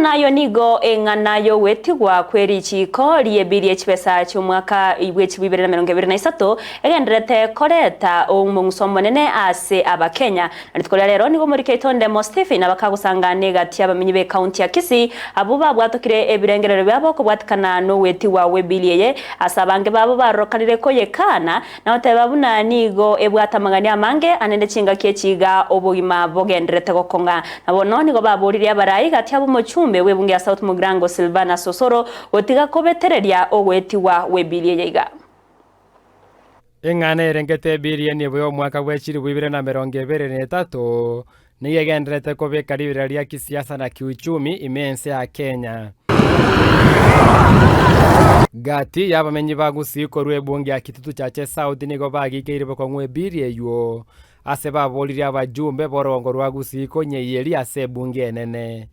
nayo nigo eng'anayo wetigwa kweri chiko liebirie chipesa cy'umwaka w'echi 2023 egenderete koreta omungso monene ase abakenya nitikola rero nigo muri Keitonde Stephen abakagusangane gati abamenyi be county ya Kisii abuba bwatokire ebirengerero byabo ko bwatikana no wetigwa webiliye asabange babo barokanire ko yekana na babuna nigo ebwatamagania amange anende chinga kiechiga obugima bogenderete gokonga nabono nigo baburiria barayi gati abo chumbe webunge ya South Mugrango Silvana Sosoro gotiga kobetereria ogwetiwa webilie yiga eng'ana erengete bilioni bwo mwaka w'echiri 2023 nigegenderete kobekaribira ria kisiasa na kiuchumi imense ya Kenya gati yabamenyi ba Gusii korwe bunge ya kitutu chache South nigo bagikeire ko ngwebirie yo ase baboliria abajumbe borongo rwa Gusii konyeyeri ase bunge nene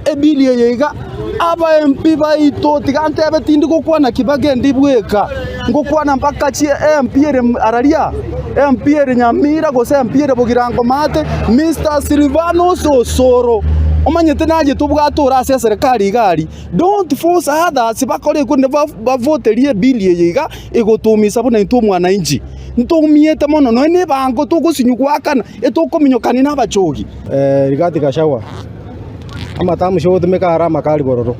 ebilie yiga aba MP baito tigantebe tindi gukwana kibagendi bweka ngukwana mpaka chi MP araria MP Nyamira gose MP bugirango mate Mr. Silvano Sosoro omanyete naje tubwatura ase serikali igari don't force others bakore kunde bavoterie bilie yiga igotumisa buna into mwananchi ntumiete mono no ne bango tugusinyugwakana etukominyokani n'abachogi rigati gashawa amatamu shote mekara makali bororo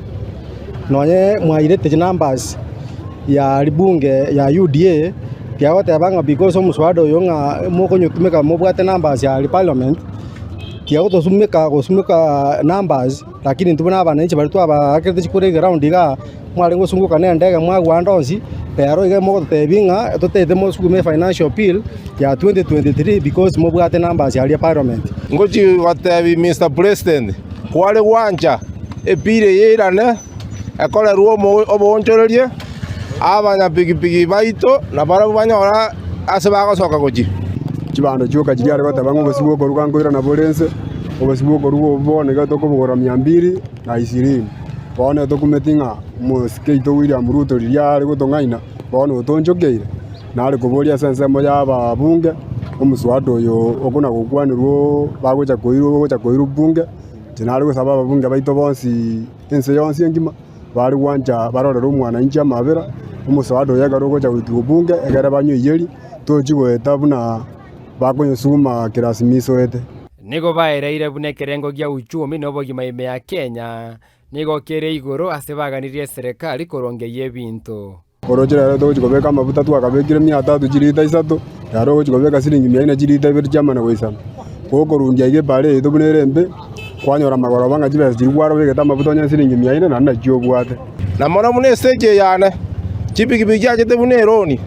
nonye mwairete numbers ya libunge ya UDA kiawote abanga because mswada yonga moko nyutumeka mobwate numbers ya parliament kiawoto sumeka numbers lakini ntubona abananchi bari twabakete chikure ground iga mwarengo sunguka ne ndega mwagwandonzi pero iga moko tebinga totete mosukume financial bill ya 2023 because mobwate numbers ya parliament ngochi watebi Mr. President kwale wanja epire yerane akole ruo obonchorerie abanya pigipigi baito na bara banyora asebaga soka gochi kibando cyo kajiri gote bango basibuko rugango ira na bolense obasibuko rugo bone gato ko bugora 220 bone to kumetinga muskeito William Ruto riare gotongaina bone otonjokeire nare kuboria sense moya abunge omuswada oyo okuna gukwanirwo bagocha koiru bunge tinari gusaba abunge baito bonsi ense yonsi engima bari wanja barorera umwananchi amabera omuswada oyo garogocha gwitu bunge egere banyoyeri tochigweta buna bakonyosuma kirasimiso ete nigo baereire bune kerengo gya uchumi no bogima ime ya Kenya nigo kere igoro ase baganirie serikali korongeye ebintu orojera rero tugobeka amavuta twakabekire 300 jirita isato yaro tugobeka siringi 400 jirita ibiri jamana goisana koko rungia ige bare itubunirembe kwanyora magoro banga jibese jirwaro begeta amavuta nya siringi 400 na nakyo bwate na mona mune stage yane chipiki jaje buneroni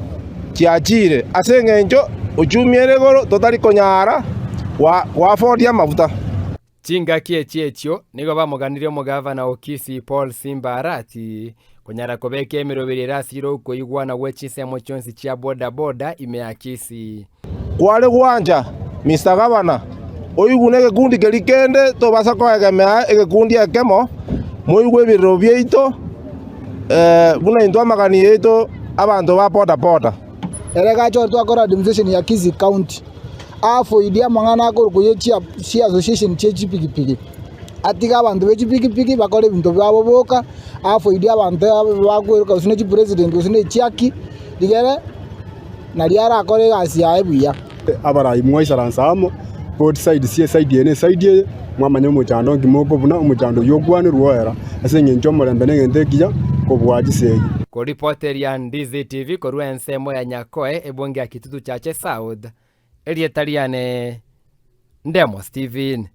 kiachire asengenjo uchumi goro totari konyara wa Ford ya mavuta chinga kiechio nigo bamuganirie mugavana wa Kisii Paul Simbarati konyara kobeke emirobiri rasiro uko igwana wechise mochonsi chia boda ime Kisii kwale gwanja Mr. Governor oyugune gundi gelikende to basa ko egemea egundi ekemo moyugwe birro byeito buna into magani yeto abantu ba boda erega cho twakora administration ya Kisii County afo idia mangana ko kuyechia si association chechi pigipigi atiga abantu bechi pigipigi bakore bintu byabo boka afo idia abantu bagweruka usine chi president usine chiaki digere naliara akore gasi ya ebuya abarayi mwaisaransamo both side sie side ene side mwamanyo muchando ngimoko buna umuchando yogwane ruoera asenye nchomole ngente kija ko bwaji segi ko reporter ya Ndizi TV korwa ensemo ya Nyakoe ebonge ya kitutu chache South Elietariane Ndemo Stephen